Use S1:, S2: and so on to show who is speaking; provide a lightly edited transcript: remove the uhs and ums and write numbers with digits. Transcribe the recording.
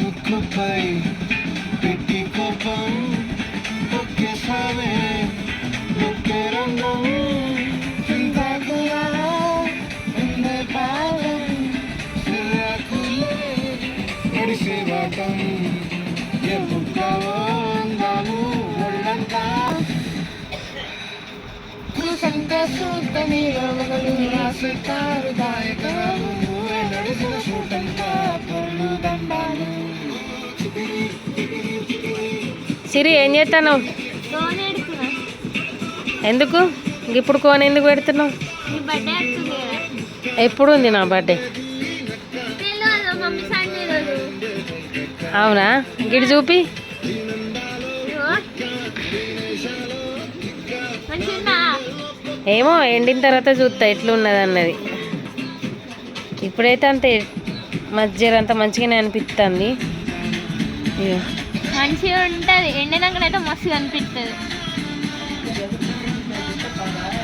S1: ముక్కుపై పెట్టి కోపం ఒకేసారి ఒకే రంగం చింతకులా ఉండే పాదం చిరాకులే ఒడిసే వాటం ఏ బుక్కవో అందాలు ఒళ్ళంతా చూసంత చూస్తని రోగలు రాసుతారు దాయకరాలు నడిసిన చూటంతా పొర్లు దండాలు.
S2: సిరి ఏం చేస్తాను? ఎందుకు ఇప్పుడు కోన్ ఎందుకు పెడుతున్నావు? ఎప్పుడు ఉంది నా బర్త్డే? అవునా? గిడి చూపి. ఏమో ఎండిన తర్వాత చూస్తా ఎట్లున్నది అన్నది. ఇప్పుడైతే అంతే మధ్య అంత మంచిగానే అనిపిస్తుంది.
S3: మంచిగా ఉంటుంది, ఎండినాకనైతే మస్తుగా అనిపిస్తుంది.